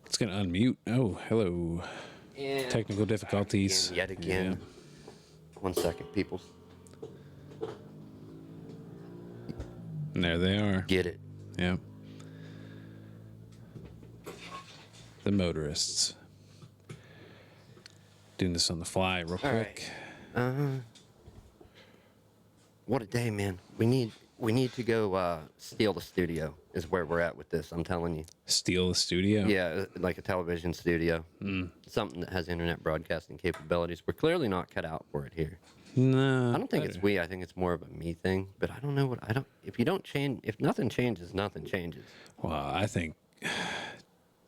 It's going to unmute. Oh, hello. And Technical difficulties. yet again. Yeah. 1 second, people. And there they are. Get it. Yeah. The motorists. Doing this on the fly real quick. Right. What a day, man. We need to go steal the studio is where we're at with this, I'm telling you. Steal the studio? Yeah, like a television studio. Something that has internet broadcasting capabilities. We're clearly not cut out for it here. No. I don't think it's we. I think it's more of a me thing. But I don't know what I don't. If you don't change, if nothing changes, nothing changes. Well, I think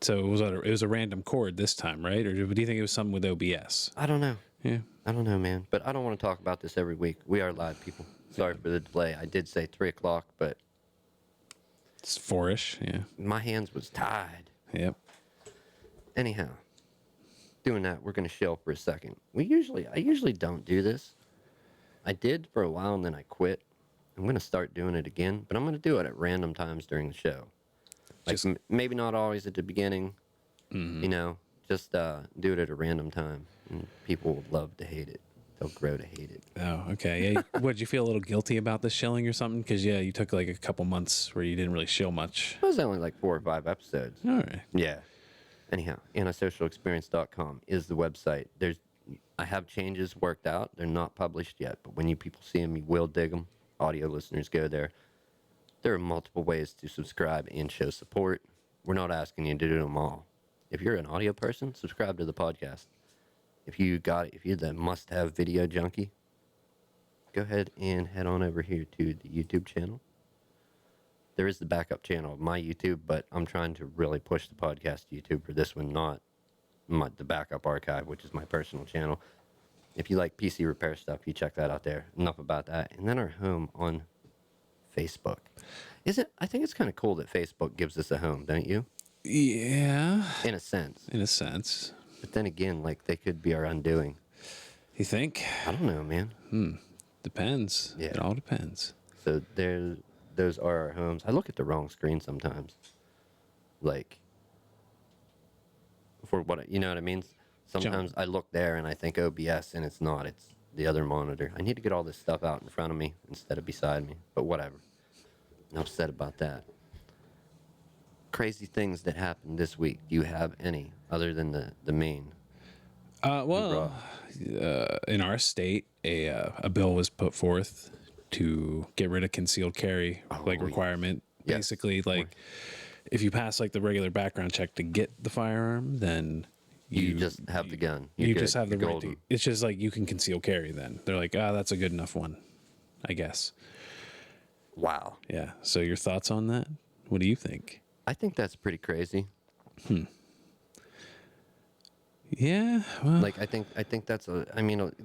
so. It was a random chord this time, right? Or do you think it was something with OBS? I don't know. Yeah. I don't know, man. But I don't want to talk about this every week. We are live, people. Sorry for the delay. I did say 3 o'clock, but It's 4-ish. Yeah. my hands was tied. Yep. Anyhow, doing that, we're gonna chill for a second. I usually don't do this. I did for a while and then I quit. I'm gonna start doing it again, but I'm gonna do it at random times during the show. Like Just- maybe not always at the beginning. You know, just do it at a random time, and people will love to hate it. They'll grow to hate it. Oh, okay. Yeah. What, did you feel a little guilty about the shilling or something? Because, yeah, you took like a couple months where you didn't really shill much. It was only like 4 or 5 episodes. All right. Yeah. Anyhow, antisocialexperience.com is the website. I have changes worked out. They're not published yet, but when you people see them, you will dig them. Audio listeners go there. There are multiple ways to subscribe and show support. We're not asking you to do them all. If you're an audio person, subscribe to the podcast. If you're the must-have video junkie, go ahead and head on over here to the YouTube channel. There is the backup channel of my YouTube, but I'm trying to really push the podcast YouTube for this one, not the backup archive, which is my personal channel. If you like PC repair stuff, you check that out there. Enough about that. And then our home on Facebook. I think it's kind of cool that Facebook gives us a home, don't you? Yeah. In a sense. In a sense. But then again, like, they could be our undoing. You think? I don't know, man. Depends. Yeah. It all depends. So those are our homes. I look at the wrong screen sometimes. Like, for what, you know what I mean? Sometimes I look there and I think OBS and it's not. It's the other monitor. I need to get all this stuff out in front of me instead of beside me. But whatever. Enough said about that. Crazy things that happened this week. Do you have any other than the main? Well, in our state, a bill was put forth to get rid of concealed carry requirement. Yes. Basically, like if you pass like the regular background check to get the firearm, then You just have the gun. You just have the You're right golden. to. It's just like you can conceal carry. Then they're like, that's a good enough one, I guess. Wow. Yeah. So your thoughts on that? What do you think? I think that's pretty crazy. Yeah. Well, Like I think that's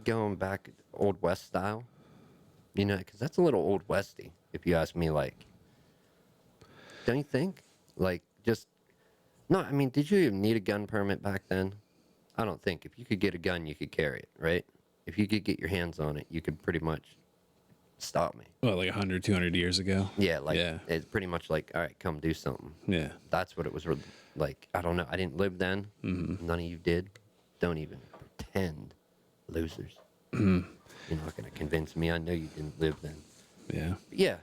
going back Old West style. You know, because that's a little Old Westy, if you ask me. Like, don't you think? Like, just no. I mean, did you even need a gun permit back then? I don't think. If you could get a gun, you could carry it, right? If you could get your hands on it, you could pretty much stop me. well, like 100, 200 years ago. Yeah, like Yeah. it's pretty much like, all right, come do something. Yeah. That's what it was like. I don't know. I didn't live then. None of you did. Don't even pretend, losers. You're not going to convince me. I know you didn't live then. Yeah. But yeah,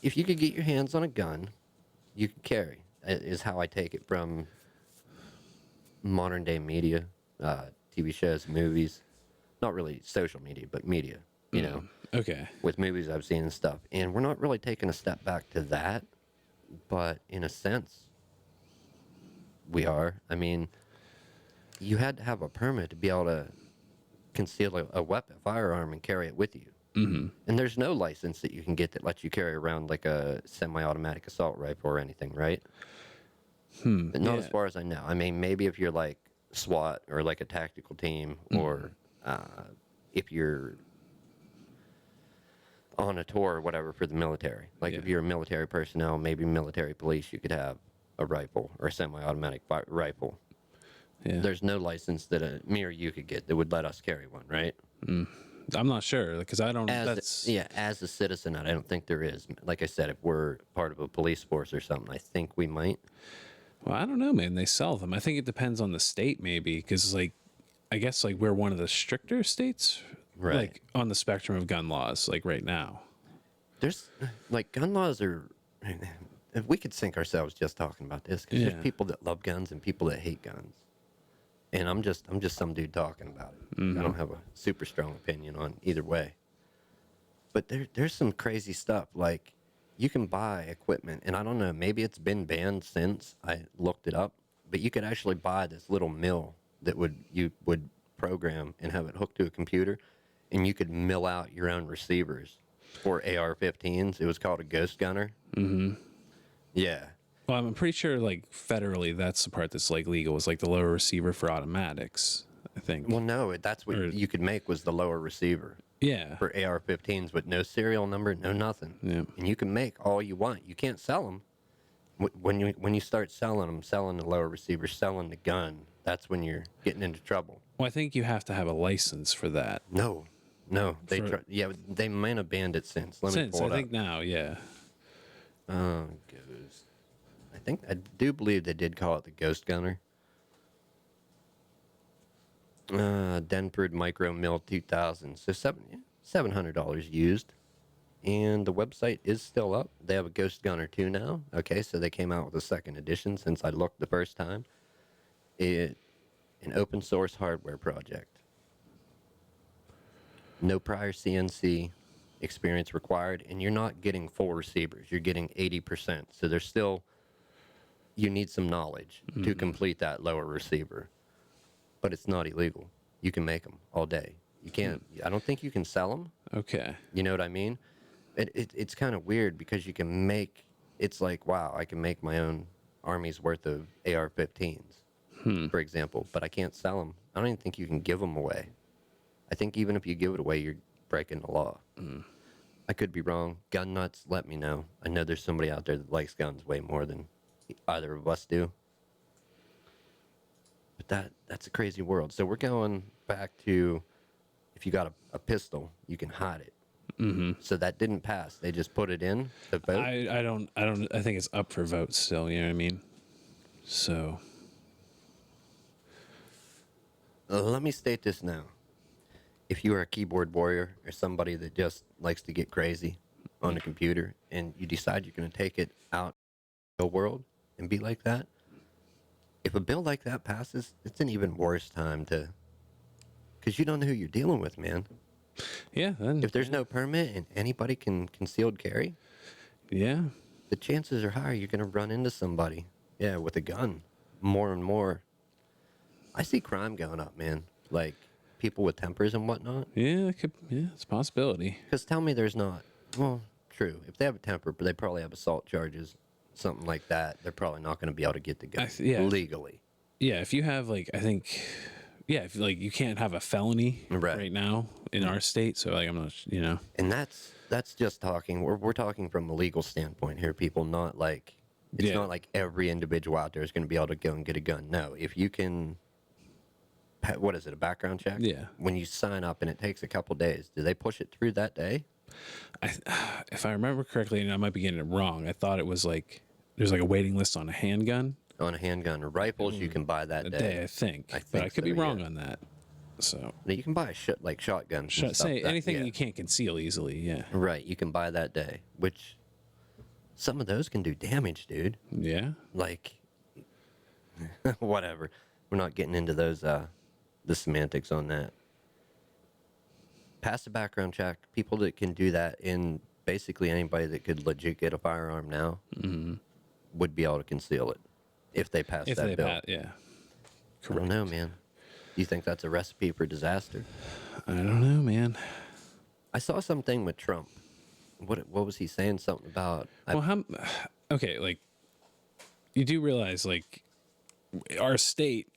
if you could get your hands on a gun, you could carry. Is how I take it from modern day media, TV shows, movies. Not really social media, but media. You know, Okay. with movies I've seen and stuff. And we're not really taking a step back to that, but in a sense, we are. I mean, you had to have a permit to be able to conceal a weapon, firearm, and carry it with you. And there's no license that you can get that lets you carry around like a semi-automatic assault rifle or anything, right? But not as far as I know. I mean, maybe if you're like SWAT or like a tactical team, or if you're on a tour or whatever for the military. Like if you're a military personnel, maybe military police, you could have a rifle or a semi-automatic rifle. Yeah. There's no license that me or you could get that would let us carry one, right? I'm not sure because I don't. As a citizen, I don't think there is. Like I said, if we're part of a police force or something, I think we might. Well, I don't know, man. They sell them. I think it depends on the state, maybe, because like, I guess like we're one of the stricter states, Right. like on the spectrum of gun laws, like right now. There's like gun laws are. If we could sink ourselves just talking about this, because Yeah. there's people that love guns and people that hate guns, and I'm just some dude talking about it. I don't have a super strong opinion on either way. But there's some crazy stuff. Like, you can buy equipment, and I don't know, maybe it's been banned since I looked it up, but you could actually buy this little mill that you would program and have it hooked to a computer, and you could mill out your own receivers for AR-15s. It was called a ghost gunner. Mm-hmm. Yeah. Well, I'm pretty sure like federally, that's the part that's like legal. Is like the lower receiver for automatics, I think. Well, no, that's what Or- you could make was the lower receiver Yeah. for AR-15s with no serial number, no nothing. Yeah. And you can make all you want. You can't sell them. When you start selling them, selling the lower receiver, selling the gun, that's when you're getting into trouble. Well, I think you have to have a license for that. No, they might have banned it since. Let me Since pull it I think up. now, yeah. Ghost. I do believe they did call it the ghost gunner. Denford Micro Mill 2000. So $700 used. And the website is still up. They have a Ghost Gunner 2 now. Okay, so they came out with a second edition since I looked the first time. An open source hardware project. No prior CNC experience required, and you're not getting full receivers. You're getting 80%. So there's still, you need some knowledge to complete that lower receiver. But it's not illegal. You can make them all day. You can't, I don't think you can sell them. Okay. You know what I mean? It's kind of weird because you can make, it's like, wow, I can make my own army's worth of AR-15s, for example, but I can't sell them. I don't even think you can give them away. I think even if you give it away, you're breaking the law. I could be wrong. Gun nuts, let me know. I know there's somebody out there that likes guns way more than either of us do. But that's a crazy world. So we're going back to, if you got a pistol, you can hide it. So that didn't pass. They just put it in the vote. I think it's up for vote still, you know what I mean? So Let me state this now. If you are a keyboard warrior or somebody that just likes to get crazy on a computer and you decide you're going to take it out in the world and be like that, if a bill like that passes, it's an even worse time to, because you don't know who you're dealing with, man. yeah, then If there's no permit and anybody can concealed carry, yeah. the chances are higher you're going to run into somebody, yeah, with a gun more and more. I see crime going up, man. Like people with tempers and whatnot. Yeah, it's a possibility. Because tell me there's not. Well, true. If they have a temper, but they probably have assault charges, something like that, they're probably not going to be able to get the gun legally. Yeah, if you have like, I think, yeah, if like you can't have a felony right now in our state, so like I'm not, you know. And that's just talking. We're talking from a legal standpoint here, people. Not like it's not like every individual out there is going to be able to go and get a gun. No, if you can. What is it? A background check? Yeah. When you sign up and it takes a couple days, do they push it through that day? If I remember correctly, and I might be getting it wrong, I thought it was like there's like a waiting list on a handgun. On a handgun or rifles, you can buy that day. I think. But I could be wrong on that. So now you can buy like shotguns. And stuff say anything you can't conceal easily. Yeah. Right. You can buy that day, which some of those can do damage, dude. Yeah. Like whatever. We're not getting into those the semantics on that. Pass a background check. People that can do that, in basically anybody that could legit get a firearm now would be able to conceal it if they pass that bill. Yeah. I don't know, man. Do you think that's a recipe for disaster? I don't know, man. I saw something with Trump. What was he saying? Something about... Okay, like, you do realize, like, our state,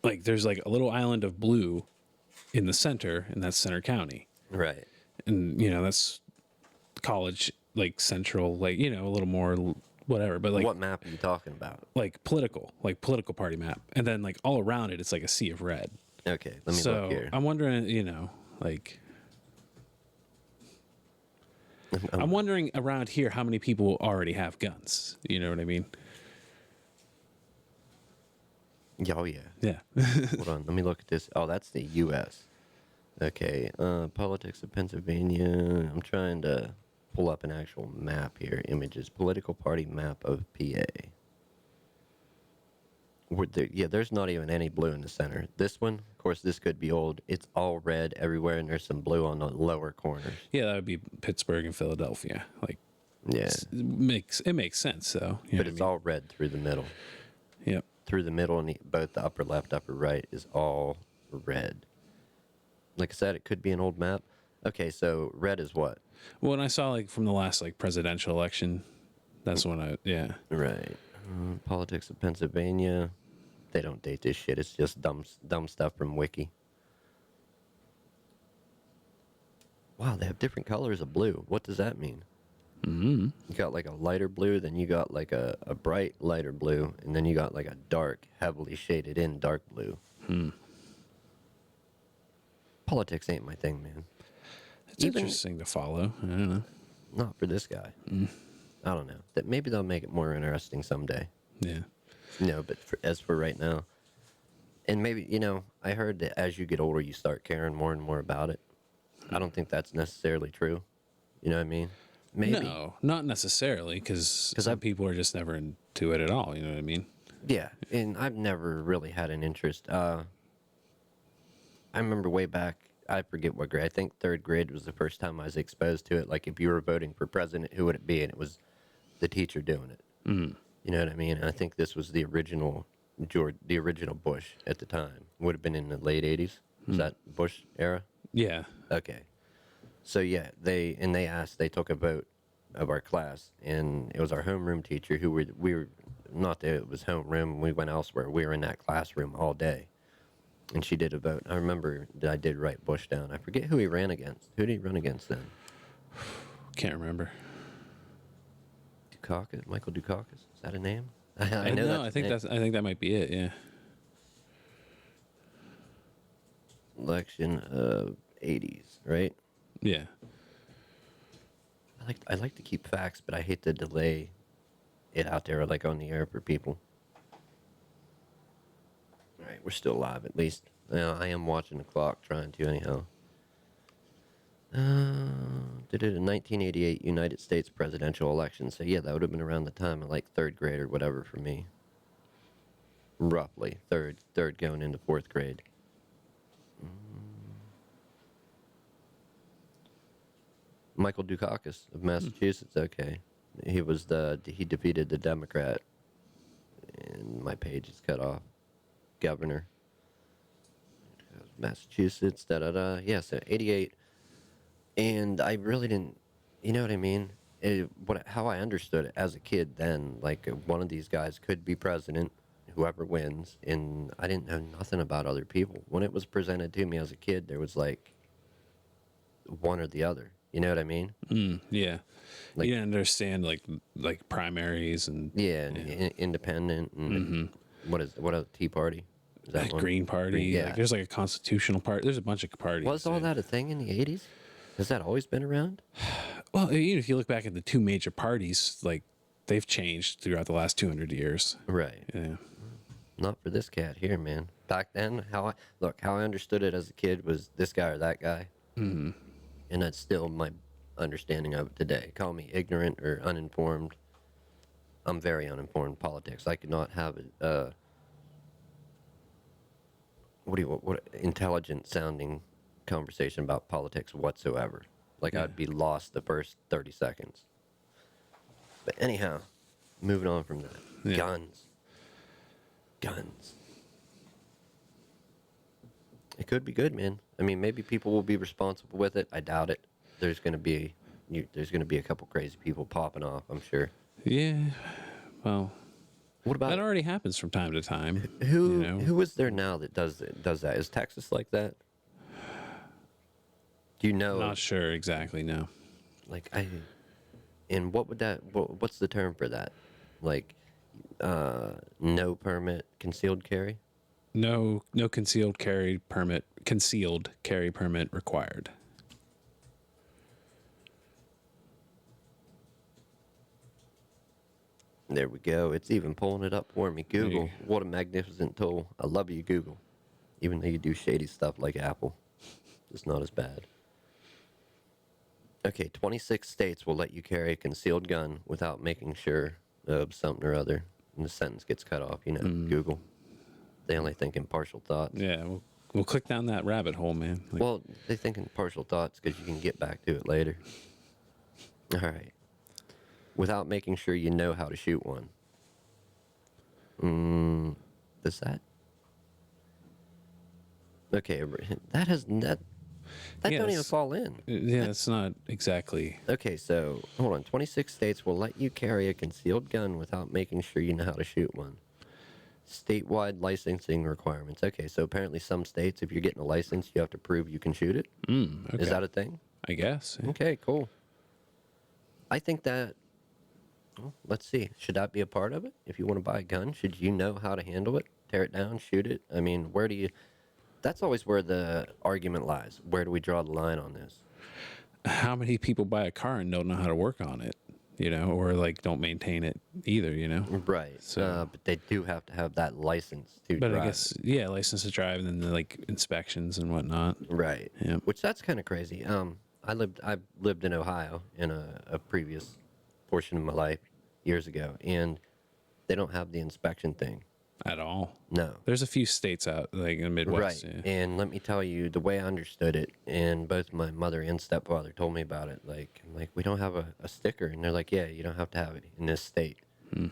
like, there's, like, a little island of blue in the center, and that's Center County. Right. And, you know, that's college, like, central, like, you know, a little more... whatever, but like what map are you talking about? Like political party map, and then like all around it, it's like a sea of red. Okay, let me look here. I'm wondering, you know, like I'm wondering around here how many people already have guns. You know what I mean? Yeah, oh yeah. Yeah. Hold on, let me look at this. Oh, that's the U.S. Okay, politics of Pennsylvania. I'm trying to pull up an actual map here. Images, political party map of PA. Yeah, there's not even any blue in the center. This one, of course, this could be old. It's all red everywhere, and there's some blue on the lower corners. Yeah, that would be Pittsburgh and Philadelphia. Like, Yeah, it makes sense though. You know but what it's I mean? all red through the middle. Yep. Through the middle and both the upper left, upper right is all red. Like I said, it could be an old map. Okay, so red is what? Well, and I saw like from the last like presidential election, that's when Right. Politics of Pennsylvania. They don't date this shit. It's just dumb stuff from Wiki. Wow, they have different colors of blue. What does that mean? Mm-hmm. You got like a lighter blue, then you got like a bright lighter blue, and then you got like a dark, heavily shaded in dark blue. Politics ain't my thing, man. It's interesting to follow. I don't know. Not for this guy. I don't know. That maybe they'll make it more interesting someday. Yeah. No, but as for right now, and maybe I heard that as you get older, you start caring more and more about it. I don't think that's necessarily true. You know what I mean? Maybe. No, not necessarily, because some people are just never into it at all. You know what I mean? Yeah, and I've never really had an interest. I remember way back, I forget what grade. I think third grade was the first time I was exposed to it. Like if you were voting for president, who would it be? And it was the teacher doing it. You know what I mean? And I think this was the original Bush at the time. Would have been in the late 80s. Was that Bush era? Yeah. Okay. So yeah, they took a vote of our class, and it was our homeroom teacher who we were not that it was homeroom. We went elsewhere. We were in that classroom all day, and she did a vote. I remember that I did write Bush down. I forget who he ran against. Who did he run against then? Can't remember. Dukakis, Michael Dukakis. Is that a name? I know. No, I think that might be it. Yeah. Election of 80s, right? Yeah. I like to keep facts, but I hate to delay it out there, like on the air for people. All right, we're still alive at least. I am watching the clock, trying to anyhow. Did it in 1988 United States presidential election. So yeah, that would have been around the time of like third grade or whatever for me. Roughly third going into fourth grade. Michael Dukakis of Massachusetts. Okay, he defeated the Democrat, and my page is cut off. Governor, Massachusetts. Yeah, so 88, and I really didn't. You know what I mean? How I understood it as a kid then, like one of these guys could be president, whoever wins, and I didn't know nothing about other people. When it was presented to me as a kid, there was like one or the other. You know what I mean? Yeah. Like, you didn't understand like primaries and independent and what a Tea Party? Is that one? Green Party. Yeah. Like, there's like a constitutional party. There's a bunch of parties. Was all that a thing in the 80s? Has that always been around? Well, even if you look back at the two major parties, like they've changed throughout the last 200 years. Right. Yeah. Not for this cat here, man. Back then, how I understood it as a kid was this guy or that guy. Mm-hmm. And that's still my understanding of it today. Call me ignorant or uninformed. I'm very uninformed in politics. I could not have what intelligent sounding conversation about politics whatsoever. Like I'd be lost the first 30 seconds. But anyhow, moving on from that. Yeah. Guns. It could be good, man. I mean, maybe people will be responsible with it. I doubt it. There's gonna be a couple crazy people popping off, I'm sure. Yeah. Well, What about that already happens from time to time. who is there now that does that? Is Texas like that? Do you know? Not sure exactly. No. Like and what's the term for that? Like, no permit, concealed carry. No concealed carry permit required. There we go. It's even pulling it up for me. Google. you- What a magnificent tool. I love you, Google. Even though you do shady stuff like Apple, it's not as bad. Okay, 26 states will let you carry a concealed gun without making sure of something or other. And the sentence gets cut off, Google. They only think in partial thoughts. Yeah, we'll click down that rabbit hole, man. Like, Well, they think in partial thoughts because you can get back to it later. All right. Without making sure you know how to shoot one. Does that? Okay, that Yeah, don't even it's- fall in. yeah, it's not exactly. Okay, so hold on. 26 states will let you carry a concealed gun without making sure you know how to shoot one. Statewide licensing requirements. Okay, so apparently some states, if you're getting a license, you have to prove you can shoot it. Okay. Is that a thing? I guess. Yeah. Okay, cool. I think that. Well, let's see. Should that be a part of it? If you want to buy a gun, should you know how to handle it, tear it down, shoot it? I mean, where do you? That's always where the argument lies. Where do we draw the line on this? How many people buy a car and don't know how to work on it, or like don't maintain it either, Right. So- But they do have to have that license to But drive. I guess, yeah, license to drive and then the like inspections and whatnot. Right. Yeah. Which that's kind of crazy. I lived in Ohio in a previous portion of my life years ago, and they don't have the inspection thing. At all. No. There's a few states out like in the Midwest. Right. Yeah. And let me tell you, the way I understood it, and both my mother and stepfather told me about it, I'm like, we don't have a sticker. And they're like, yeah, you don't have to have it in this state.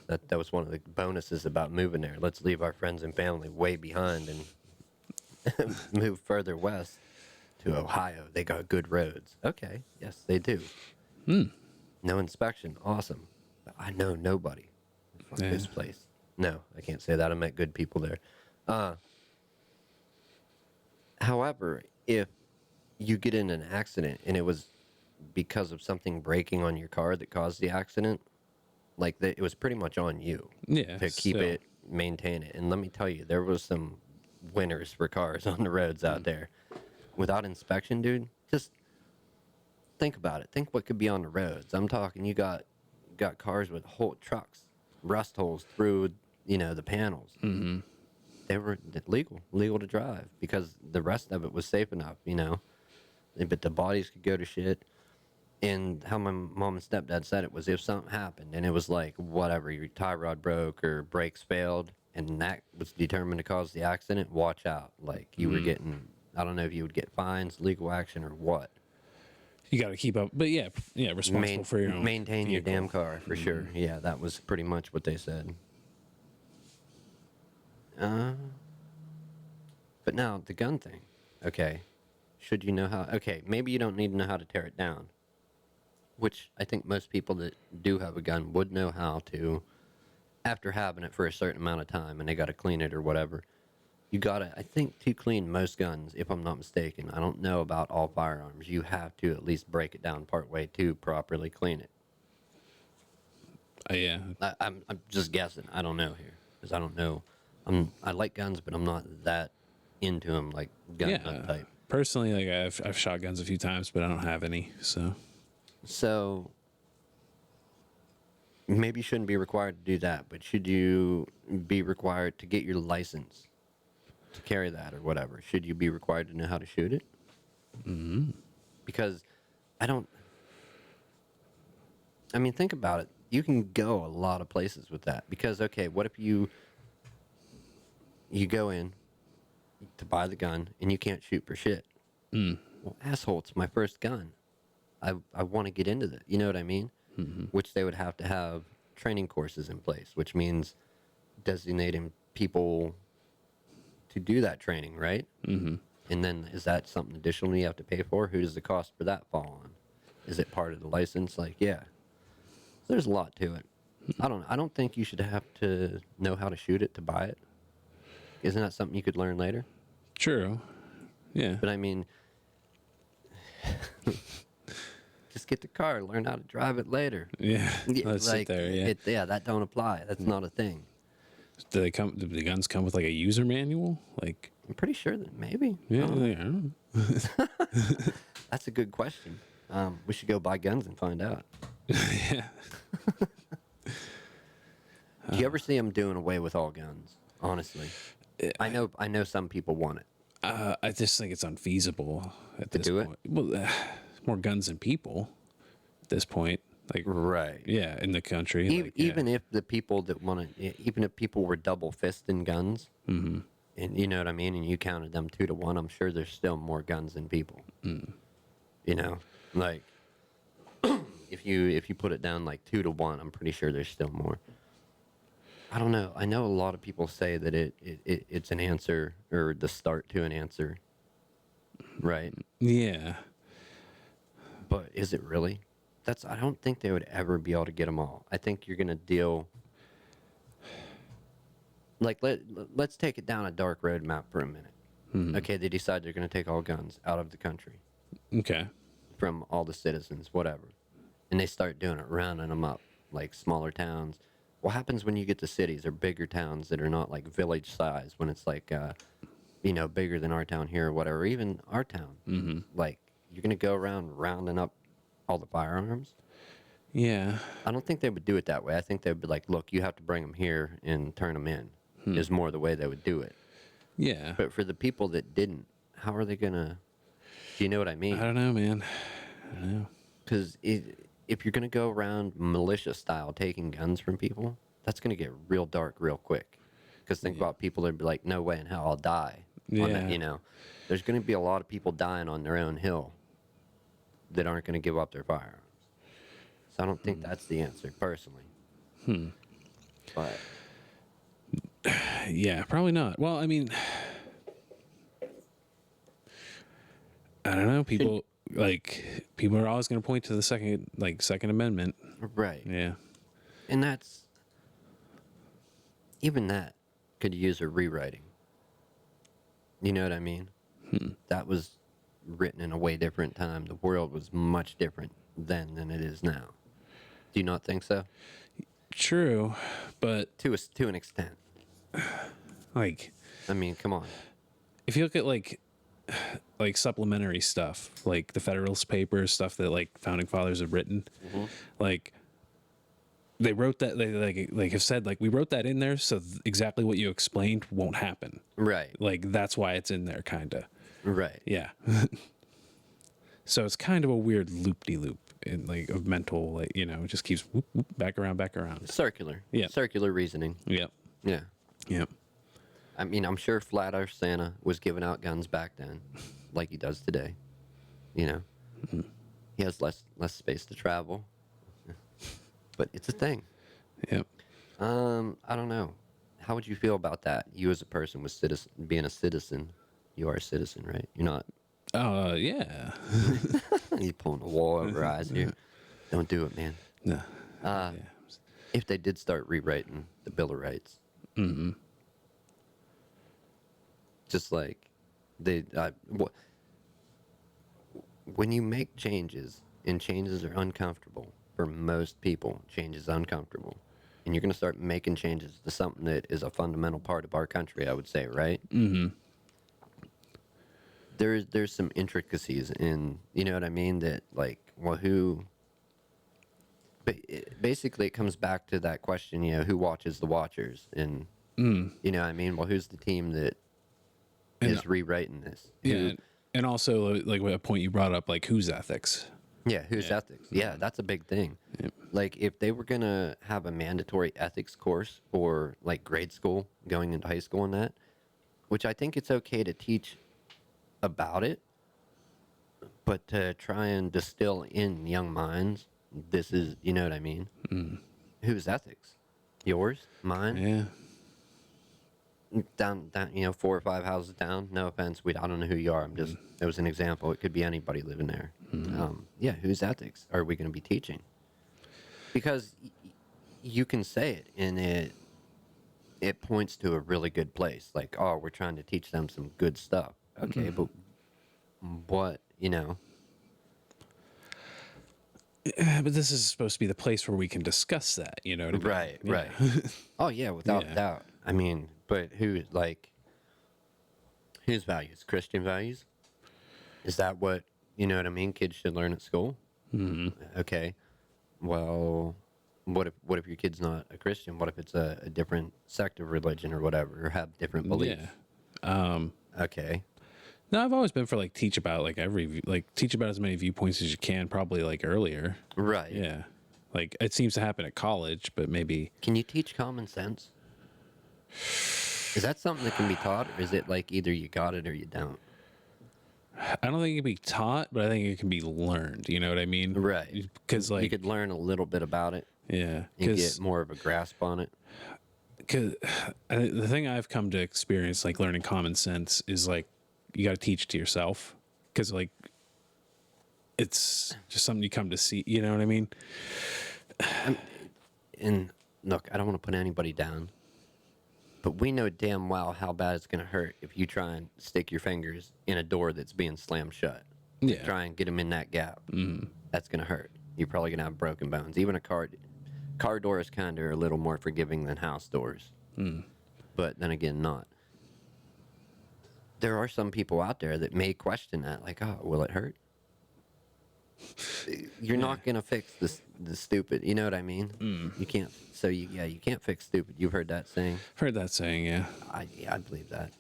That was one of the bonuses about moving there. Let's leave our friends and family way behind and move further west to Ohio. They got good roads. Okay. Yes, they do. No inspection. Awesome. But I know nobody. Fuck Yeah. this place. No, I can't say that. I met good people there. However, if you get in an accident and it was because of something breaking on your car that caused the accident, it was pretty much on you Yeah. to keep still. it, maintain it. And let me tell you, there was some winners for cars on the roads out there. Without inspection, dude, just think about it. Think what could be on the roads. I'm talking, you got cars with whole trucks, rust holes through, the panels. Mm-hmm. They were legal to drive because the rest of it was safe enough, But the bodies could go to shit. And how my mom and stepdad said it was if something happened and it was like, whatever, your tie rod broke or brakes failed and that was determined to cause the accident, watch out. Like you were getting, I don't know if you would get fines, legal action, or what. You got to keep up. But yeah, responsible for your own Maintain your vehicle. damn car for sure. Yeah, that was pretty much what they said. But now the gun thing. Okay, should you know how? Okay, maybe you don't need to know how to tear it down, which I think most people that do have a gun would know how to. After having it for a certain amount of time, and they got to clean it or whatever. You gotta, I think, to clean most guns, if I'm not mistaken. I don't know about all firearms. You have to at least break it down part way to properly clean it. Yeah. I'm just guessing. I don't know here because I don't know. I like guns, but I'm not that into them like gun nut type. Personally, like I've shot guns a few times, but I don't have any. So maybe you shouldn't be required to do that, but should you be required to get your license to carry that or whatever? Should you be required to know how to shoot it? Mm-hmm. Because I mean, think about it. You can go a lot of places with that. Because, okay, what if you go in to buy the gun and you can't shoot for shit? Well, asshole, it's my first gun. I want to get into that. You know what I mean? Mm-hmm. Which they would have to have training courses in place, which means designating people to do that training, right? Mm-hmm. And then is that something additional you have to pay for? Who does the cost for that fall on? Is it part of the license? Like, yeah. There's a lot to it. I don't think you should have to know how to shoot it to buy it. Isn't that something you could learn later? True. Yeah. But I mean, just get the car, learn how to drive it later. Yeah. Let's sit there. Yeah. That don't apply. That's not a thing. Do the guns come with like a user manual? Like, I'm pretty sure that maybe. yeah, I don't know. That's a good question. We should go buy guns and find out. Yeah. Do you ever see them doing away with all guns? Honestly, I know some people want it I just think it's unfeasible at to this do it. point. Well, more guns than people at this point. Like, Right. yeah, in the country. Like, Even if the people that want to, even if people were double fisting guns, and you know what I mean, and you counted them 2-1, I'm sure there's still more guns than people. You know, like if you put it down like 2-1, I'm pretty sure there's still more. I don't know. I know a lot of people say that it's an answer or the start to an answer, right? yeah. But is it really? I don't think they would ever be able to get them all. I think you're gonna deal. Like let's take it down a dark road map for a minute. Okay, they decide they're gonna take all guns out of the country Okay. from all the citizens, whatever, and they start doing it, rounding them up like smaller towns. What happens when you get to cities or bigger towns that are not like village size? When it's like, bigger than our town here or whatever, even our town. Like you're gonna go around rounding up all the firearms. Yeah. I don't think they would do it that way. I think they'd be like, look, you have to bring them here and turn them in. Is more the way they would do it. Yeah. But for the people that didn't, how are they gonna? Do you know what I mean? I don't know, man. I don't know. Because if you're gonna go around militia style taking guns from people, that's gonna get real dark real quick. Because think about people that'd be like, no way in hell I'll die. On that, Yeah. there's gonna be a lot of people dying on their own hill that aren't gonna give up their firearms. So I don't think that's the answer, personally. But Yeah, probably not. Well, I mean, I don't know. People are always going to point to the Second Amendment. right, Yeah. and that's even that could use a rewriting. You know what I mean? That was written in a way different time. The world was much different then than it is now. Do you not think so? True, but To an extent. like, I mean, come on. if you look at like supplementary stuff, like the Federalist Papers, stuff that like founding fathers have written, like they wrote that they have said like we wrote that in there so exactly what you explained won't happen. Right. Like that's why it's in there, kind of. Right. Yeah. So it's kind of a weird loop-de-loop in like of mental, like, it just keeps whoop, whoop, back around. Circular. Yeah. Circular reasoning. Yep. Yeah. Yep. I mean, I'm sure Flat Earth Santa was giving out guns back then, like he does today. He has less space to travel, but it's a thing. Yep. I don't know. How would you feel about that? You as a person with being a citizen, you are a citizen, right? You're not. Yeah. He's pulling a wall over our eyes here. Don't do it, man. No. Yeah. If they did start rewriting the Bill of Rights, just like when you make changes, and changes are uncomfortable for most people, change is uncomfortable, and you're going to start making changes to something that is a fundamental part of our country, I would say, right? There's some intricacies in, you know what I mean, that like, well, basically it comes back to that question, who watches the watchers, and you know what I mean, well, who's the team that is rewriting this? Yeah. And also like a point you brought up, like whose ethics? Yeah, whose ethics? Yeah, that's a big thing. Yep. Like if they were gonna have a mandatory ethics course for like grade school going into high school and that, which I think it's okay to teach about it, but to try and distill in young minds, this is, you know what I mean? Whose ethics? Yours? Mine? Yeah. Down, 4 or 5 houses down. No offense, I don't know who you are. I'm just, it was an example. It could be anybody living there. Yeah, whose ethics are we going to be teaching? Because you can say it, and it points to a really good place. Like, oh, we're trying to teach them some good stuff. Okay, but what, But this is supposed to be the place where we can discuss that, you know what I mean? Right, Yeah. right. Oh, yeah, without Yeah. doubt. I mean, but whose values? Christian values? Is that what, you know what I mean, kids should learn at school? Okay. Well, What if your kid's not a Christian? What if it's a different sect of religion or whatever, or have different beliefs? Yeah. Okay. No, I've always been for like teach about teach about as many viewpoints as you can, probably like earlier. Right. Yeah. Like it seems to happen at college, but maybe Can you teach common sense? Is that something that can be taught, or is it like either you got it or you don't? I don't think it can be taught, but I think it can be learned. You know what I mean? Right. Because You like could learn a little bit about it yeah, and get more of a grasp on it. because the thing I've come to experience, like learning common sense, is like you got to teach it to yourself. Because like it's just something you come to see. You know what I mean? And look, I don't want to put anybody down, but we know damn well how bad it's going to hurt if you try and stick your fingers in a door that's being slammed shut. Yeah. Try and get them in that gap. That's going to hurt. You're probably going to have broken bones. Even a car doors kind of are a little more forgiving than house doors. But then again, not. There are some people out there that may question that, like, oh, will it hurt? You're not going to fix the stupid. You know what I mean? You can't. So, you can't fix stupid. You've heard that saying? I've heard that saying, yeah. I believe that.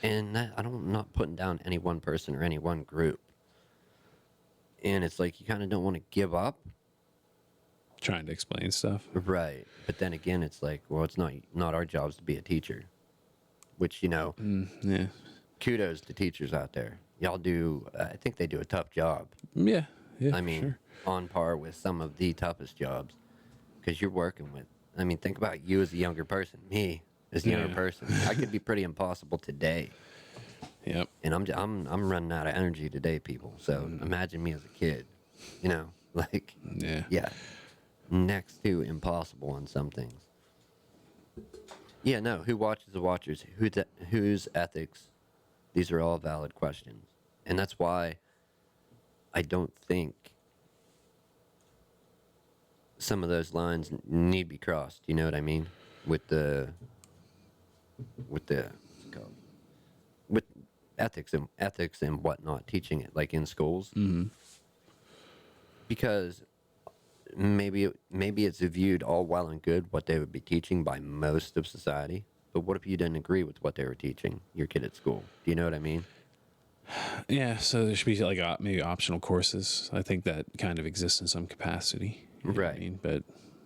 And I'm not putting down any one person or any one group. And it's like you kind of don't want to give up. Trying to explain stuff. Right. But then again, it's like, well, it's not our jobs to be a teacher. Which, Yeah. kudos to teachers out there. Y'all do, I think they do a tough job. Yeah. Yeah. I mean, sure. on par with some of the toughest jobs. Because you're working with, think about you as a younger person, me as a younger Yeah. person. I could be pretty impossible today. Yep. And I'm running out of energy today, people. So imagine me as a kid, like, Yeah. next to impossible on some things. Yeah, no, who watches the watchers? Whose ethics? These are all valid questions. And that's why I don't think some of those lines need to be crossed. You know what I mean? With what's it called? With ethics and whatnot, teaching it like in schools. Because maybe it's viewed all well and good what they would be teaching by most of society. But what if you didn't agree with what they were teaching your kid at school? Do you know what I mean? Yeah. So there should be like maybe optional courses. I think that kind of exists in some capacity. You know what I Right. mean? But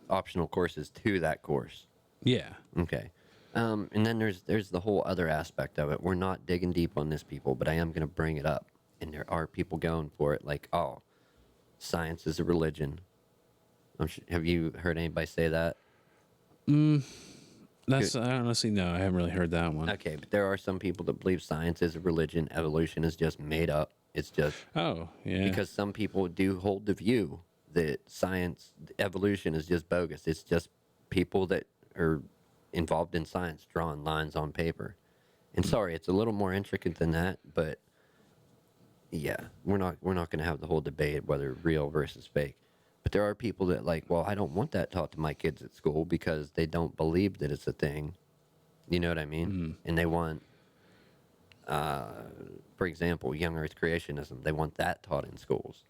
Optional courses to that course. yeah. Okay. And then there's the whole other aspect of it. We're not digging deep on this, people, but I am going to bring it up. And there are people going for it like, oh, science is a religion. Have you heard anybody say that? That's I honestly no, I haven't really heard that one. Okay, but there are some people that believe science is a religion. Evolution is just made up. It's just Oh, yeah. because some people do hold the view that evolution is just bogus. It's just people that are involved in science drawing lines on paper. And sorry, it's a little more intricate than that, but yeah, we're not going to have the whole debate whether real versus fake. But there are people that like, well, I don't want that taught to my kids at school because they don't believe that it's a thing. You know what I mean? And they want, for example, young Earth creationism. They want that taught in schools.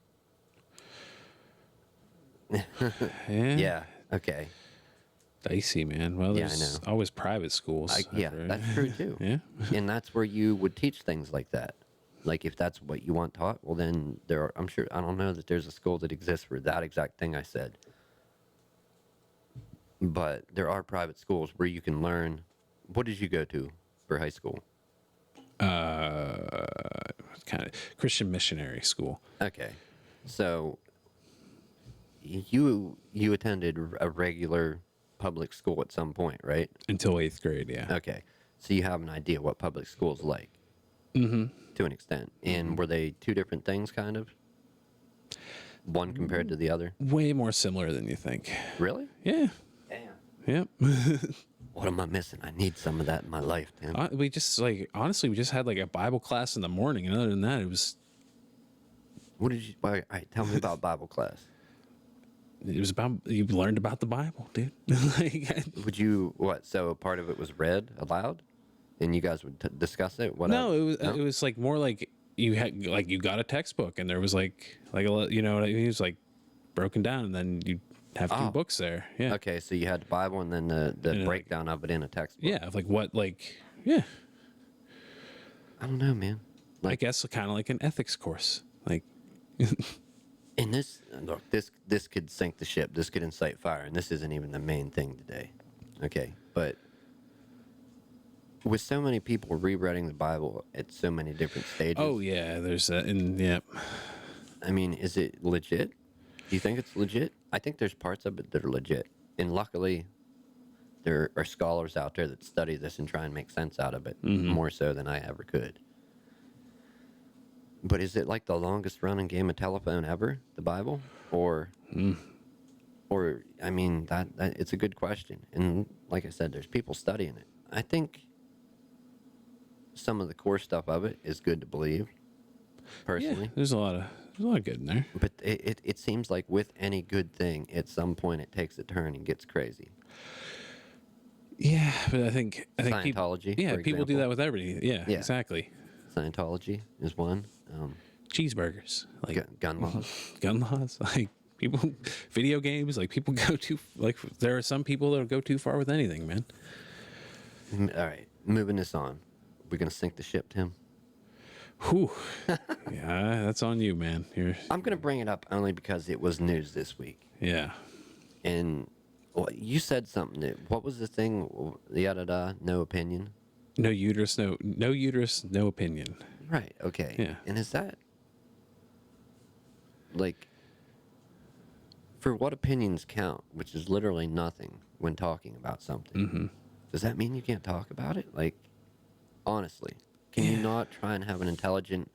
yeah. Yeah. Okay. Dicey, man. Well, Yeah, I there's know. always private schools. Yeah, that's true too. Yeah. And that's where you would teach things like that. Like if that's what you want taught, well then I don't know that there's a school that exists for that exact thing I said. But there are private schools where you can learn. What did you go to for high school? Kind of Christian missionary school. Okay. So you attended a regular public school at some point, right? Until 8th grade, yeah. Okay. So you have an idea what public school's like. Mm-hmm. To an extent. And were they two different things, kind of? One compared to the other? Way more similar than you think. Really? Yeah. Damn. Yep. What am I missing? I need some of that in my life, Tim. We just honestly, we just had like a Bible class in the morning, and other than that, it was What did you... All right, tell me about Bible class. about you learned about the Bible, dude. Like, Would you... What? So part of it was read aloud? And you guys would discuss it? What no, else? it was like more like you had like you got a textbook, and there was like a you know what I mean? It was like broken down, and then you have two Oh, books there. Yeah. okay. So you had the Bible and then the And, like, breakdown of it in a textbook. yeah, of like what, like, yeah, I don't know, man. I Like, guess kind of like an ethics course. Like, and look, this could sink the ship. This could incite fire, and this isn't even the main thing today. Okay, but with so many people rereading the Bible at so many different stages, oh yeah, there's that, and yeah, I mean, is it legit? Do you think it's legit? I think there's parts of it that are legit, and luckily, there are scholars out there that study this and try and make sense out of it more so than I ever could. But is it like the longest running game of telephone ever, the Bible, or I mean, that it's a good question, and like I said, there's people studying it. I think some of the core stuff of it is good to believe, personally. yeah, there's a lot of good in there. But it seems like with any good thing, at some point it takes a turn and gets crazy. Yeah, but I think Scientology, yeah, for people do example. that with everybody. Yeah, Yeah. exactly. Scientology is one. Cheeseburgers, like Gun laws. gun laws, like people, video games, like people go too, like there are some people that'll go too far with anything, man. All right, moving this on. We're gonna sink the ship, Tim. Whew. Yeah, that's on you, man. I'm gonna bring it up only because it was news this week, Yeah. and well, you said something. What was the thing? Yada, no opinion. No uterus, no uterus, no opinion. Right. Okay. Yeah. And is that like for what opinions count, which is literally nothing when talking about something? Does that mean you can't talk about it? Like, honestly, can you not try and have an intelligent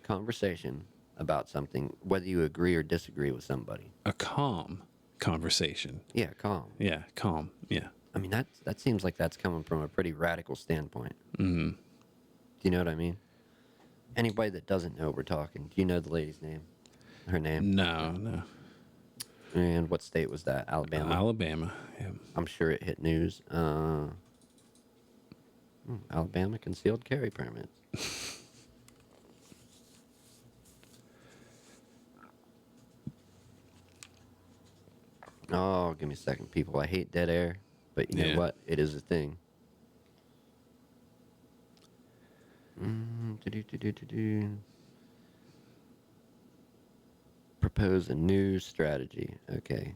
conversation about something, whether you agree or disagree with somebody? A calm conversation. Yeah, calm. Yeah, calm. Yeah. I mean, that seems like that's coming from a pretty radical standpoint. Do you know what I mean? Anybody that doesn't know we're talking, do you know the lady's name? Her name? No. And what state was that? Alabama? Alabama. Yeah. I'm sure it hit news. Alabama concealed carry permits. Oh, give me a second, people. I hate dead air, but you know what? It is a thing. Propose a new strategy. Okay.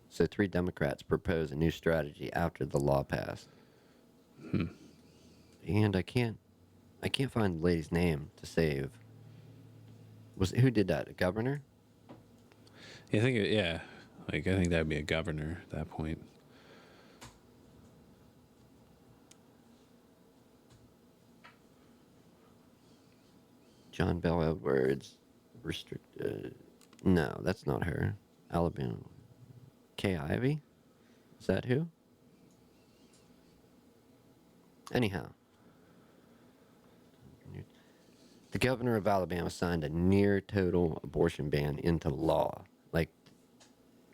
So 3 Democrats propose a new strategy after the law passed. And I can't find the lady's name to save. Who did that? A governor? Yeah, I think that'd be a governor at that point. John Bell Edwards. No, that's not her. Alabama. Kay Ivey? Is that who? Anyhow. The governor of Alabama signed a near total abortion ban into law.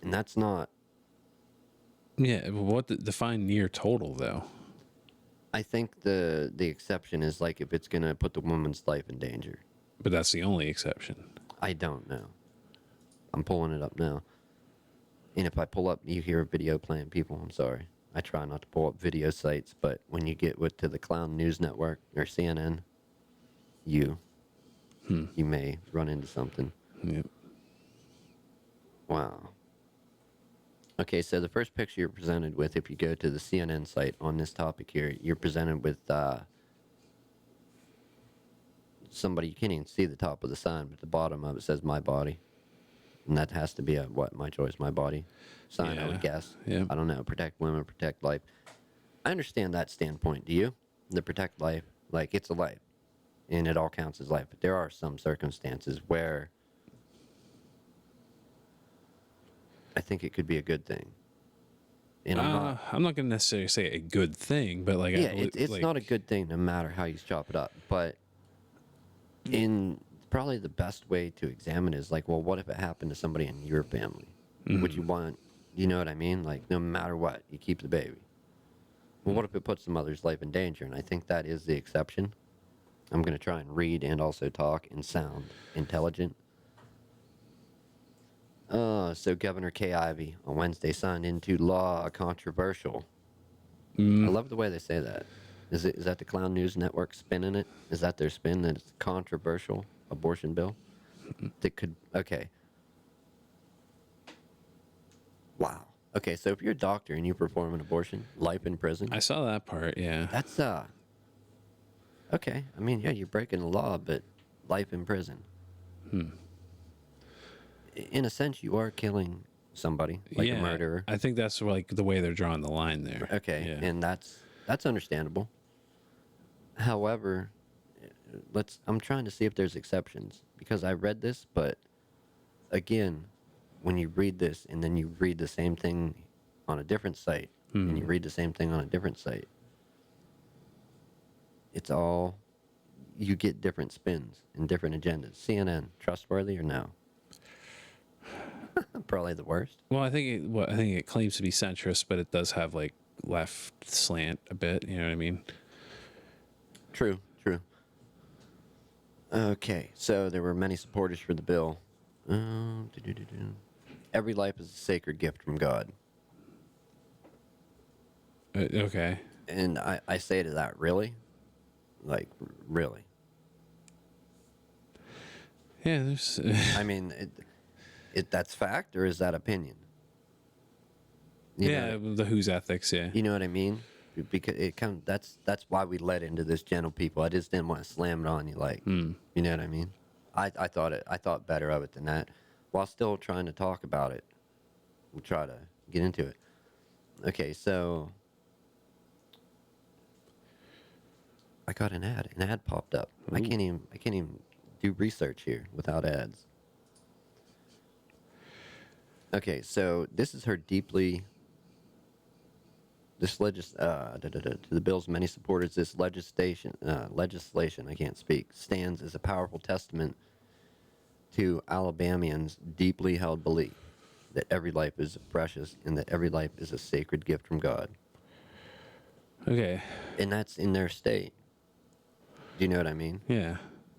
And that's not... Yeah, what define near total though? I think the exception is like if it's going to put the woman's life in danger. But that's the only exception. I don't know. I'm pulling it up now. And if I pull up, you hear a video playing, people, I'm sorry. I try not to pull up video sites, but when you get to the Clown News Network or CNN, you may run into something. Yep. Wow. Okay, so the first picture you're presented with, if you go to the CNN site on this topic here, you're presented with somebody, you can't even see the top of the sign, but the bottom of it says "My Body," and that has to be a my choice, my body sign, I would guess. Yeah. I don't know. Protect women, protect life. I understand that standpoint. Do you? The protect life, like it's a life, and it all counts as life. But there are some circumstances where I think it could be a good thing. And I'm not going to necessarily say a good thing, but like, yeah, it's not a good thing no matter how you chop it up. But in probably the best way to examine is like, well, what if it happened to somebody in your family? Would you want, you know what I mean? Like, no matter what, you keep the baby. Well, what if it puts the mother's life in danger? And I think that is the exception. I'm going to try and read and also talk and sound intelligent. So Governor Kay Ivey on Wednesday signed into law a controversial. I Mm, love the way they say that. Is that the Clown News Network spinning it? Is that their spin that it's controversial abortion bill? That could okay. Wow. Okay, so if you're a doctor and you perform an abortion, life in prison. I saw that part. Yeah. That's okay. I mean, yeah, you're breaking the law, but life in prison. In a sense, you are killing somebody, like a Yeah. murderer. I think that's like the way they're drawing the line there. Okay, Yeah. and that's understandable. However, I'm trying to see if there's exceptions because I read this, but again, when you read this and then you read the same thing on a different site and you read the same thing on a different site, it's all you get different spins and different agendas. CNN, trustworthy or no? Probably the worst. Well, I think it claims to be centrist, but it does have like left slant a bit. You know what I mean? True, true. Okay, so there were many supporters for the bill. Do-do-do-do. Every life is a sacred gift from God. Okay. And I say to that, really? Like, really? Yeah. There's. I mean, that's fact or is that opinion? You Yeah. know, The Who's ethics. Yeah. you know what I mean? Because it kind of that's why we led into this, gentle people. I just didn't want to slam it on you, like, you know what I mean? I thought better of it than that, while still trying to talk about it. We'll try to get into it. Okay, so I got an ad. An ad popped up. I can't even do research here without ads. Okay, so this is her deeply. To the bill's many supporters, this legislation, I can't speak, stands as a powerful testament to Alabamians' deeply held belief that every life is precious and that every life is a sacred gift from God. Okay. And that's in their state. Do you know what I mean? Yeah.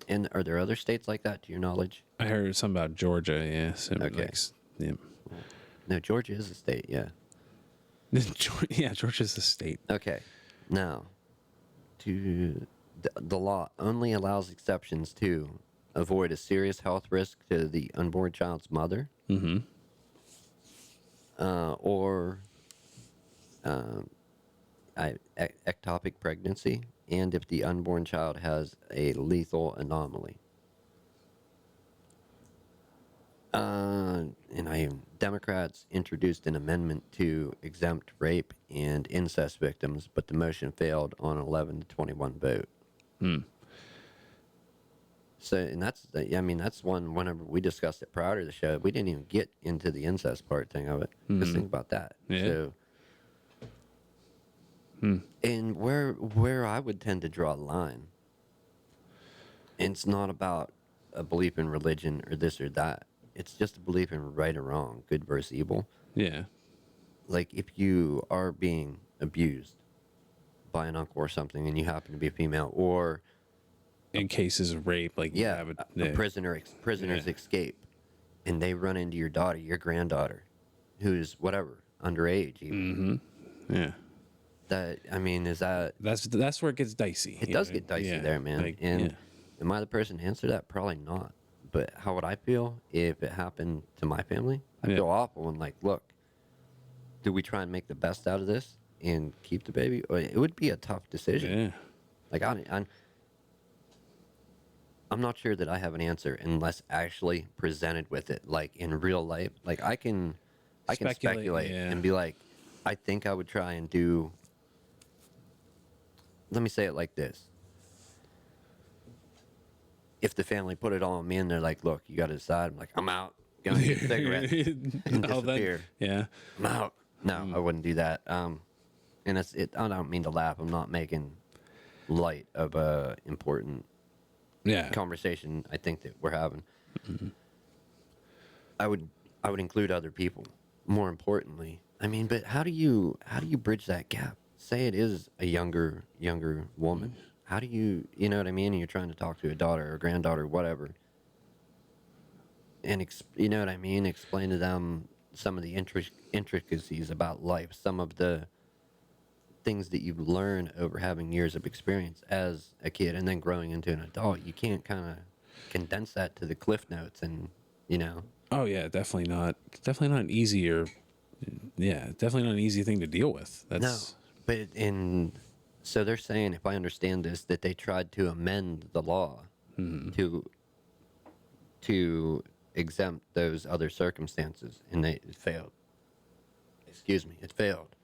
And are there other states like that, to your knowledge? I heard something about Georgia. Yeah. So Okay. like, yeah. No, Georgia is a state, yeah. Yeah. Georgia's the state. Okay. Now, the law only allows exceptions to avoid a serious health risk to the unborn child's mother, or ectopic pregnancy, and if the unborn child has a lethal anomaly. Democrats introduced an amendment to exempt rape and incest victims, but the motion failed on an 11 to 21 vote. So, and that's one. Whenever we discussed it prior to the show, we didn't even get into the incest part thing of it. Just think about that. Yeah. So, and where I would tend to draw a line, and it's not about a belief in religion or this or that. It's just a belief in right or wrong, good versus evil. Yeah. Like if you are being abused by an uncle or something, and you happen to be a female, or In cases of rape, like you have a prisoners escape, and they run into your daughter, your granddaughter, who's whatever underage. Even. Yeah. That I mean, is that That's where it gets dicey. it does get dicey there, man. Like, And am I the person to answer that? Probably not. But how would I feel if it happened to my family? I'd feel awful and like, look, do we try and make the best out of this and keep the baby? Or it would be a tough decision. Yeah. Like I'm not sure that I have an answer unless actually presented with it, like in real life. Like I can speculate and be like, I think I would try and do. Let me say it like this. If the family put it all on me and they're like, look, you got to decide. I'm like, I'm out. Gonna get a cigarette and disappear. Yeah. I'm out. No, I wouldn't do that. And I don't mean to laugh. I'm not making light of a important conversation I think that we're having. I would include other people. More importantly, I mean, but how do you bridge that gap? Say it is a younger woman. How do you know what I mean? And you're trying to talk to a daughter or granddaughter, whatever. and you know what I mean? Explain to them some of the intricacies about life, some of the things that you've learned over having years of experience as a kid and then growing into an adult. You can't kind of condense that to the cliff notes and, you know. Oh yeah, definitely not an easy or yeah, definitely not an easy thing to deal with. No, That's but so they're saying, if I understand this, that they tried to amend the law to exempt those other circumstances, and it failed. Excuse me, it failed.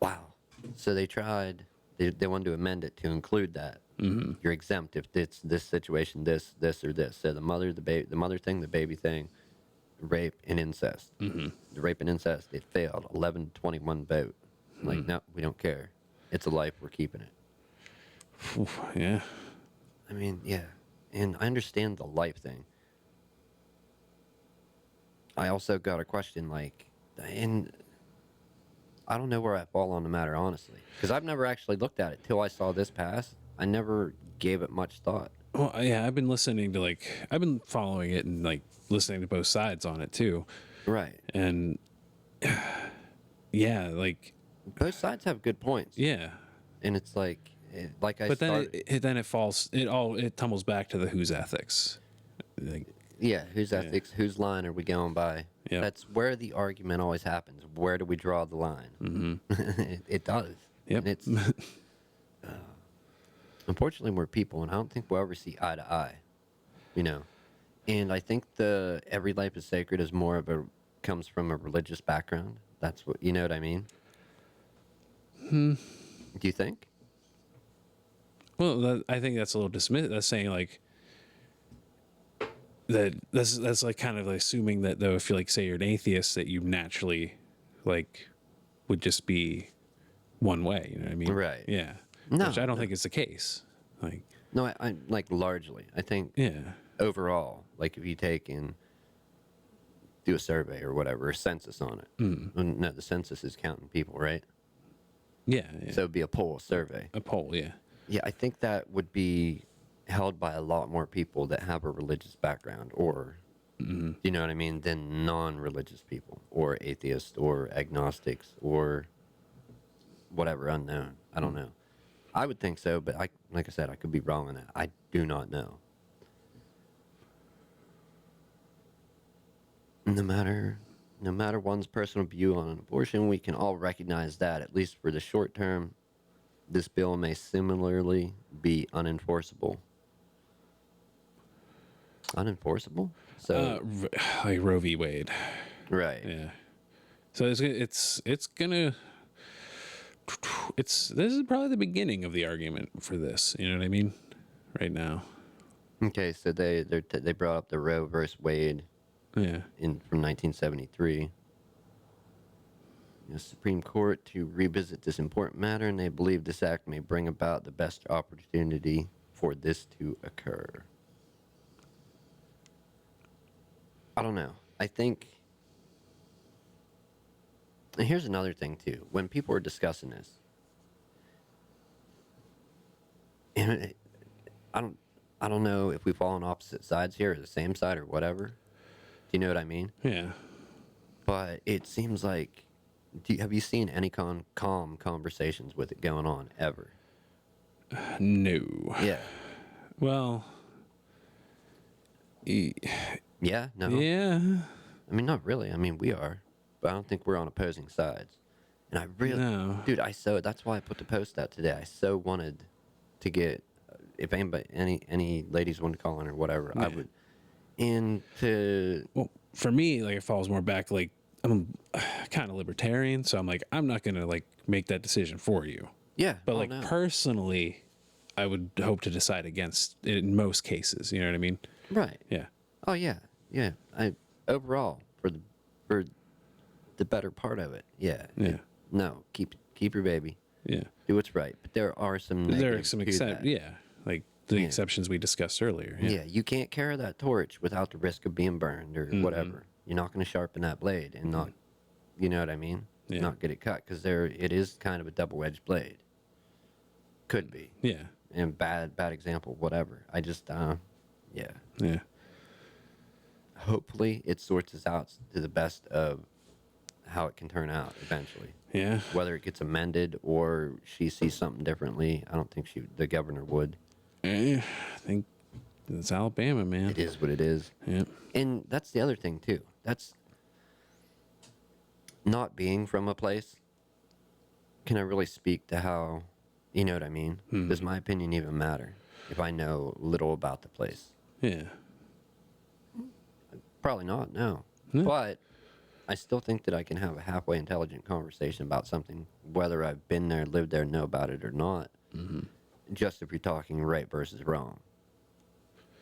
Wow. So they tried. They wanted to amend it to include that. You're exempt if it's this situation, this, or this. So the mother thing, the baby thing, rape and incest. The rape and incest, it failed. 11-21 vote. Like, no, we don't care. It's a life. We're keeping it. oof, yeah. I mean, yeah. And I understand the life thing. I also got a question, like, and I don't know where I fall on the matter, honestly. Because I've never actually looked at it till I saw this pass. I never gave it much thought. Well, yeah, I've been listening to I've been following it and like listening to both sides on it too. Right. And yeah, like Both sides have good points. yeah. And it's like, like I But then started. then it tumbles back to the who's ethics. Like, Yeah, whose ethics, whose line are we going by? Yep. That's where the argument always happens. Where do we draw the line? It does. yep. And it's unfortunately we're people, and I don't think we'll ever see eye to eye. You know, and I think the every life is sacred is more of a comes from a religious background. That's what you know what I mean. Do you think? Well, I think that's a little dismissive. That's saying like that's like kind of like assuming that though if you like say you're an atheist that you naturally like would just be one way. You know what I mean? Right. Yeah. No, Which I don't no. think is the case. Like No, I like largely. I think yeah. overall, like if you take and do a survey or whatever, a census on it. No, the census is counting people, right? Yeah. Yeah. So it'd be a poll, survey. A poll. Yeah. Yeah, I think that would be held by a lot more people that have a religious background or, you know what I mean, than non-religious people or atheists or agnostics or whatever, unknown. I don't know. I would think so, but like I said, I could be wrong on that. I do not know. No matter one's personal view on abortion, we can all recognize that, at least for the short term, this bill may similarly be unenforceable. Unenforceable? So, Like Roe v. Wade. right. Yeah. So it's gonna this is probably the beginning of the argument for this. You know what I mean? Right now. Okay, so they brought up the Roe versus Wade Yeah. from 1973. The Supreme Court to revisit this important matter, and they believe this act may bring about the best opportunity for this to occur. I don't know. I think. And here's another thing too. When people are discussing this, and I don't know if we fall on opposite sides here or the same side or whatever. Do you know what I mean? Yeah. But it seems like, have you seen any calm conversations with it going on ever? No. Yeah. Well. Yeah? No? Yeah. I mean, not really. I mean, we are. But I don't think we're on opposing sides. And I really, No. dude, that's why I put the post out today. I so wanted to get, if anybody, any ladies want to call in or whatever, I Yeah. would, and to, Well, for me, like it falls more back. Like I'm kind of libertarian, so I'm like I'm not gonna like make that decision for you. yeah. But oh, like no. personally, I would hope to decide against it in most cases. You know what I mean? Right. Yeah. Oh, yeah. Yeah. Overall, for the better part of it, yeah. Yeah. No, keep your baby. Yeah. Do what's right. But there are some There are negatives some to exceptions. that. Yeah. Like the Yeah. exceptions we discussed earlier. Yeah. Yeah. You can't carry that torch without the risk of being burned or whatever. You're not going to sharpen that blade and not, you know what I mean? Yeah. Not get it cut because it is kind of a double-edged blade. Could be. Yeah. And bad example, whatever. I just, yeah. Yeah. hopefully it sorts us out to the best of how it can turn out eventually. Yeah. Whether it gets amended or she sees something differently, I don't think the governor would. I think it's Alabama, man. It is what it is. Yeah. And that's the other thing too. That's not being from a place. Can I really speak to how, you know what I mean? Does my opinion even matter if I know little about the place? Yeah. Probably not, no. Yeah. But I still think that I can have a halfway intelligent conversation about something, whether I've been there, lived there, know about it or not. Just if you're talking right versus wrong.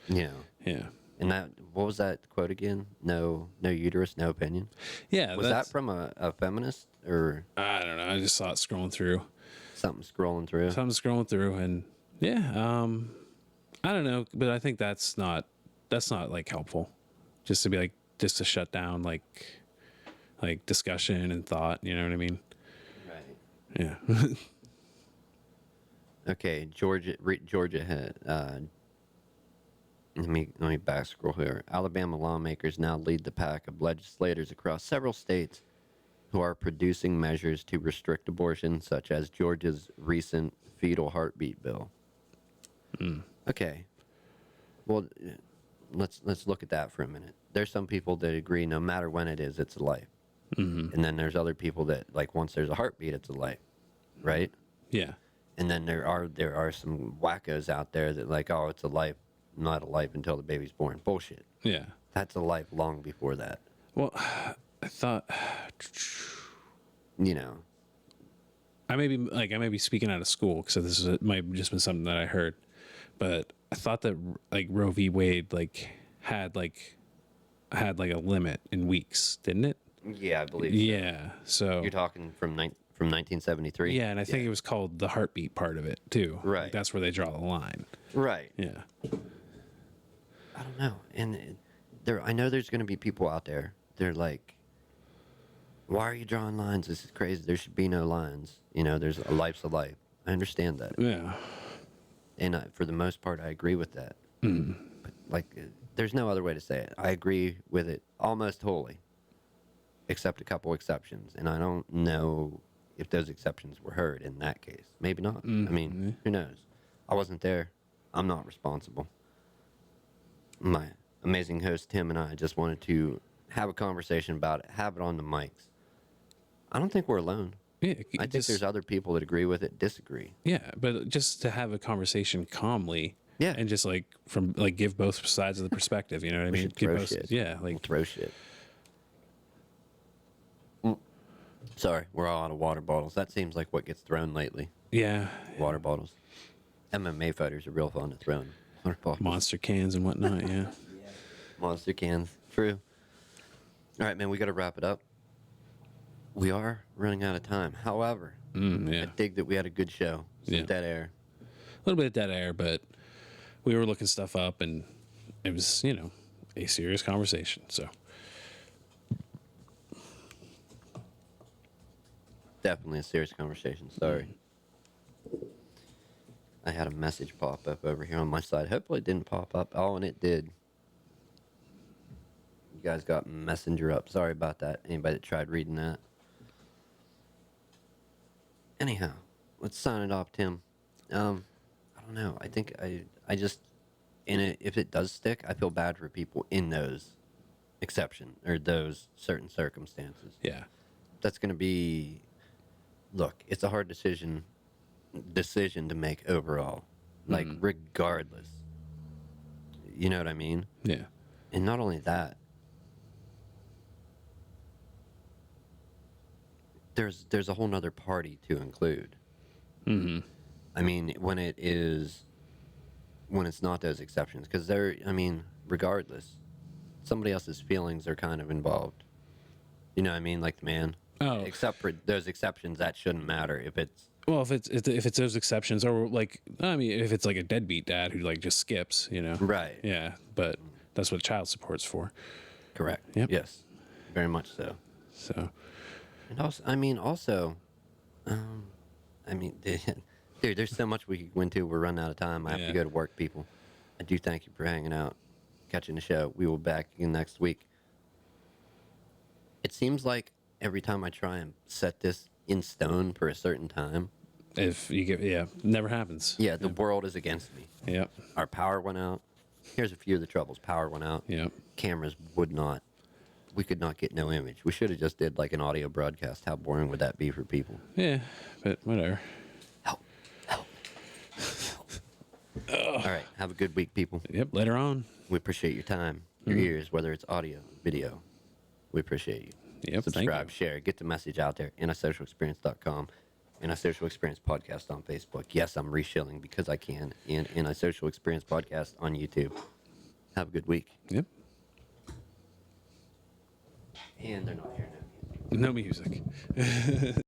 You know. Yeah. And that, what was that quote again? No uterus, no opinion. Yeah. Was that from a feminist or I don't know. I just saw it scrolling through. something scrolling through? So I'm scrolling through, and yeah, I don't know, but I think that's not like helpful. Just to be like, just to shut down like discussion and thought. You know what I mean? Right. Yeah. Okay, Georgia had. Let me back scroll here. Alabama lawmakers now lead the pack of legislators across several states who are producing measures to restrict abortion, such as Georgia's recent fetal heartbeat bill. Okay. Well, let's look at that for a minute. There's some people that agree no matter when it is, it's a life. And then there's other people that, like, once there's a heartbeat, it's a life, right? Yeah. And then there are some wackos out there that like, oh, it's a life, not a life until the baby's born. Bullshit. Yeah. That's a life long before that. Well, I thought You know. I may be speaking out of school, so it might have just been something that I heard, but I thought that like Roe v. Wade had a limit in weeks, didn't it? Yeah, I believe. Yeah. So You're talking from 1973. yeah, and I think it was called the heartbeat part of it too. Right. Like, that's where they draw the line. Right. Yeah. I don't know. And I know there's going to be people out there. They're like, why are you drawing lines? This is crazy. There should be no lines. You know, there's a life's a life. I understand that. Yeah. And for the most part, I agree with that. But, like, there's no other way to say it. I agree with it almost wholly, except a couple exceptions. And I don't know if those exceptions were heard in that case. Maybe not. I mean, who knows? I wasn't there. I'm not responsible. My amazing host, Tim, and I just wanted to have a conversation about it, have it on the mics. I don't think we're alone. Yeah. I think there's other people that agree with it, disagree. Yeah, but just to have a conversation calmly. Yeah. And just give both sides of the perspective. You know what I mean? should Give throw both- shit. Yeah. We'll Like throw shit. Sorry, we're all out of water bottles. That seems like what gets thrown lately. yeah. Water bottles. MMA fighters are real fun to throw in water bottles. Monster cans and whatnot. Yeah. Monster cans. True. All right, man, we got to wrap it up. We are running out of time. However, Yeah. I dig that we had a good show. Some Yeah. dead air. A little bit of dead air, but we were looking stuff up, and it was, a serious conversation. So Definitely a serious conversation. Sorry. I had a message pop up over here on my side. Hopefully it didn't pop up. Oh, and it did. You guys got Messenger up. Sorry about that. Anybody that tried reading that. Anyhow, let's sign it off, Tim. I don't know. I think I just, if it does stick, I feel bad for people in those exception or those certain circumstances. yeah. That's going to be, look, it's a hard decision to make overall, like regardless. You know what I mean? Yeah. And not only that, there's a whole nother party to include. I mean, when it's not those exceptions, because regardless, somebody else's feelings are kind of involved. You know what I mean? Like the man. Oh. Except for those exceptions, that shouldn't matter if it's. Well, if it's those exceptions, or if it's like a deadbeat dad who just skips, Right. Yeah, but that's what child support's for. Correct. Yep. Yes. Very much so. So. And dude, there's so much we could go into. We're running out of time. I have to Yeah. go to work, people. I do thank you for hanging out. catching the show. We will be back again next week. It seems like every time I try and set this in stone for a certain time, If you get, yeah, never happens. yeah, the world is against me. Yep. Our power went out. Here's a few of the troubles. Power went out. Yep. Cameras would not. We could not get no image. We should have just did like an audio broadcast. How boring would that be for people? Yeah, but whatever. Help. Help. All right. Have a good week, people. Yep. Later on. We appreciate your time, your ears, whether it's audio, video. We appreciate you. Yep. Subscribe, Thank share, get the message out there. antisocialexperience.com. Antisocial Experience Podcast on Facebook. Yes, I'm reshilling because I can. And Antisocial Experience Podcast on YouTube. Have a good week. you. Yep. And they're not hearing that music. No music.